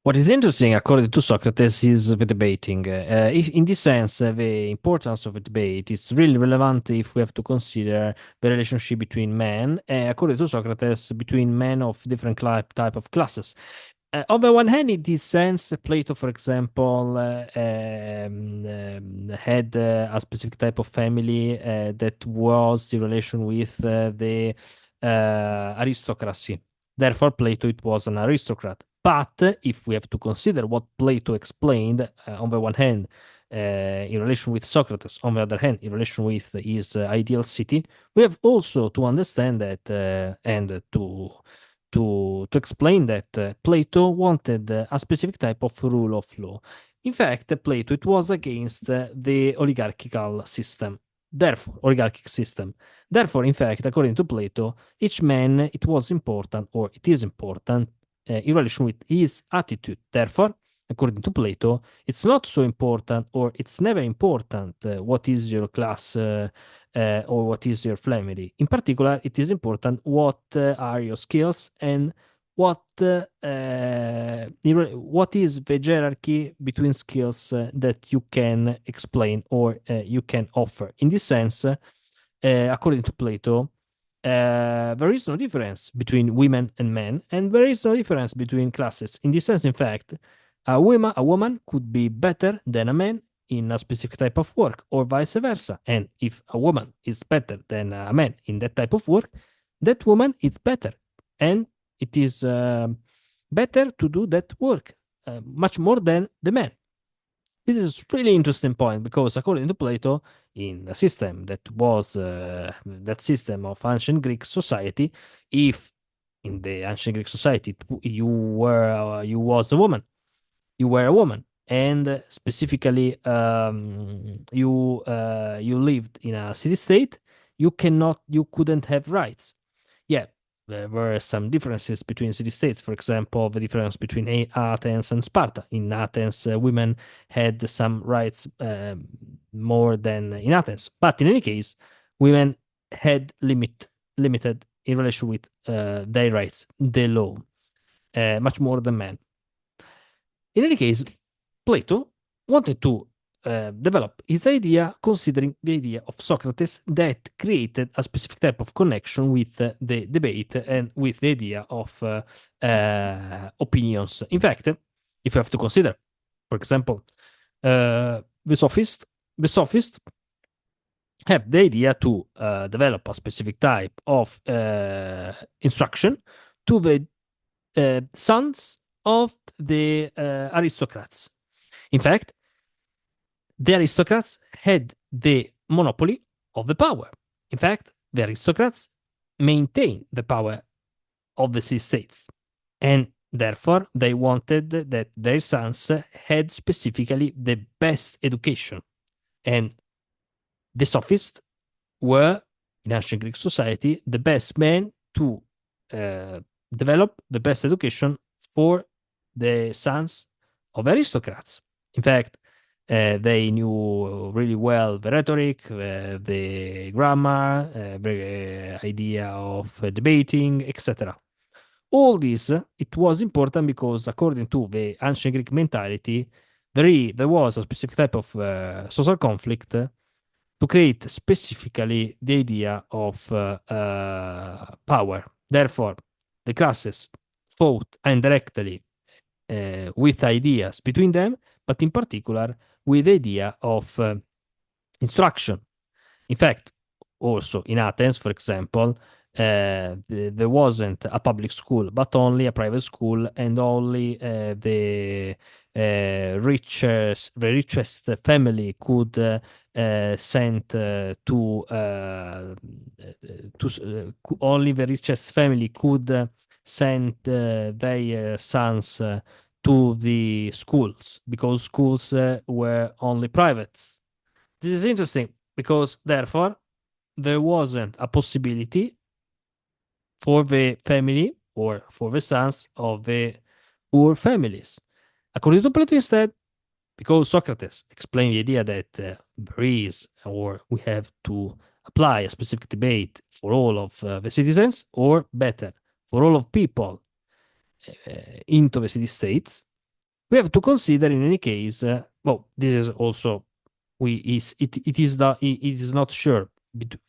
What is interesting, according to Socrates, is the debating. In this sense, the importance of a debate is really relevant if we have to consider the relationship between men, according to Socrates, between men of different type of classes. On the one hand, in this sense, Plato, for example, had a specific type of family that was in relation with the aristocracy. Therefore, Plato it was an aristocrat. But if we have to consider what Plato explained, on the one hand, in relation with Socrates, on the other hand, in relation with his ideal city, we have also to understand that and to explain that Plato wanted a specific type of rule of law. In fact, Plato it was against the oligarchical system. Therefore, oligarchic system. Therefore, in fact, according to Plato, each man it was important or it is important in relation with his attitude. Therefore, according to Plato, it's not so important or it's never important what is your class or what is your family. In particular, it is important what are your skills and what is the hierarchy between skills that you can explain or you can offer. In this sense, according to Plato, there is no difference between women and men, and there is no difference between classes. In this sense, in fact, a woman could be better than a man in a specific type of work, or vice versa. And if a woman is better than a man in that type of work, that woman is better, and it is better to do that work much more than the man. This is really interesting point because according to Plato, in the system that was that system of ancient Greek society, if in the ancient Greek society you was a woman, you were a woman, and specifically you lived in a city state, you couldn't have rights. Yeah, there were some differences between city states. For example, the difference between Athens and Sparta. In Athens, women had some rights more than in Athens. But in any case, women had limited in relation with their rights, the law, much more than men. In any case, Plato wanted to develop his idea considering the idea of Socrates that created a specific type of connection with the debate and with the idea of opinions. In fact, if you have to consider, for example, the sophists have the idea to develop a specific type of instruction to the sons of the aristocrats. In fact, the aristocrats had the monopoly of the power. In fact, the aristocrats maintained the power of the city states. And therefore, they wanted that their sons had specifically the best education. And the sophists were, in ancient Greek society, the best men to develop the best education for the sons of aristocrats. In fact, they knew really well the rhetoric, the grammar, the idea of debating, etc. All this, it was important because according to the ancient Greek mentality, there was a specific type of social conflict to create specifically the idea of power. Therefore, the classes fought indirectly with ideas between them, but in particular with the idea of instruction. In fact, also in Athens, for example, there wasn't a public school, but only a private school, and only the richest family could send only the richest family could send their sons to the schools because schools were only private. This is interesting because therefore there wasn't a possibility for the family or for the sons of the poor families. According to Plato, instead, because Socrates explained the idea that there is, or we have to apply a specific debate for all of the citizens, or better, for all of people into the city states. We have to consider in any case, well, this is also it is it is not sure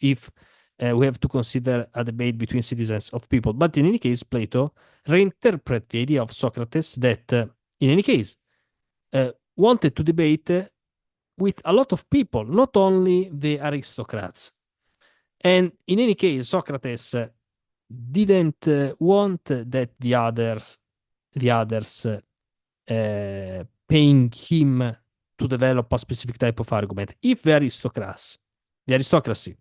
if we have to consider a debate between citizens of people, but in any case, Plato reinterpret the idea of Socrates that in any case wanted to debate with a lot of people, not only the aristocrats. And in any case, Socrates didn't want that the others paying him to develop a specific type of argument. If the aristocracy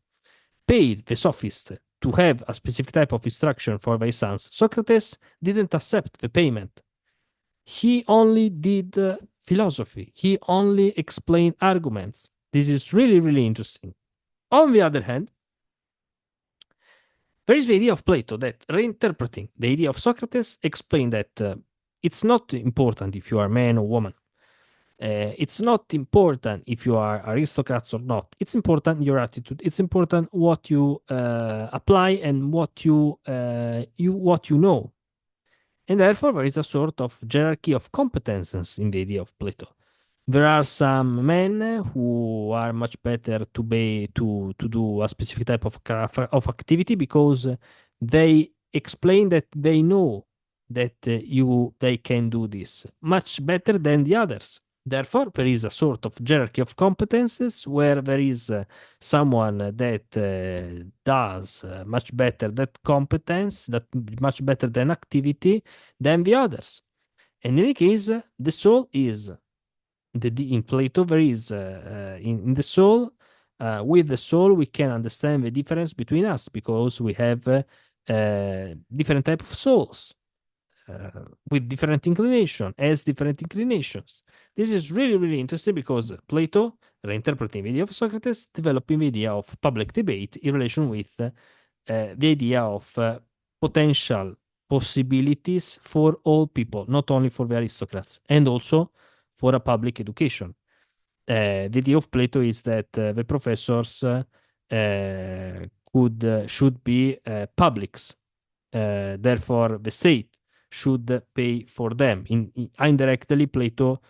paid the sophist to have a specific type of instruction for their sons, Socrates didn't accept the payment. He only did philosophy. He only explained arguments. This is really, really interesting. On the other hand, there is the idea of Plato that, reinterpreting the idea of Socrates, explained that it's not important if you are man or woman. It's not important if you are aristocrats or not. It's important your attitude. It's important what you apply and what you know. And therefore, there is a sort of hierarchy of competences in the idea of Plato. There are some men who are much better to do a specific type of activity because they explain that they know that they can do this much better than the others. Therefore, there is a sort of hierarchy of competences where there is someone that does much better that competence, that much better than activity than the others. And in any case, the soul is in Plato, there is in the soul. With the soul, we can understand the difference between us because we have different type of souls with different inclination, as different inclinations. This is really, really interesting because Plato, reinterpreting the idea of Socrates, developing the idea of public debate in relation with the idea of potential possibilities for all people, not only for the aristocrats, and also for a public education. The idea of Plato is that the professors should be publics. Therefore, the state should pay for them. Indirectly, Plato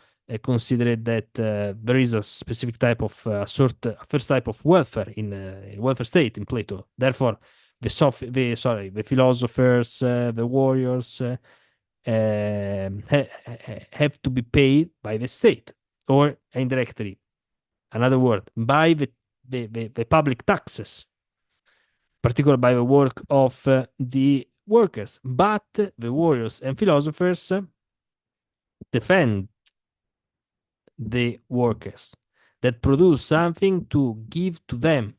considered that there is a specific type of first type of welfare in welfare state in Plato. Therefore, the philosophers, the warriors have to be paid by the state or indirectly. Another word, by the public taxes, particularly by the work of the workers. But the warriors and philosophers defend the workers that produce something to give to them.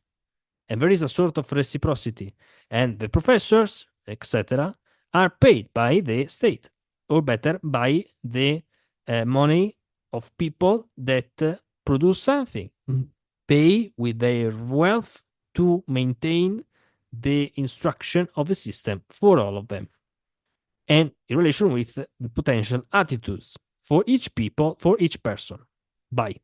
And there is a sort of reciprocity. And the professors, etc., are paid by the state, or better, by the money of people that produce something, pay with their wealth to maintain the instruction of the system for all of them, and in relation with the potential attitudes for each people, for each person. Bye.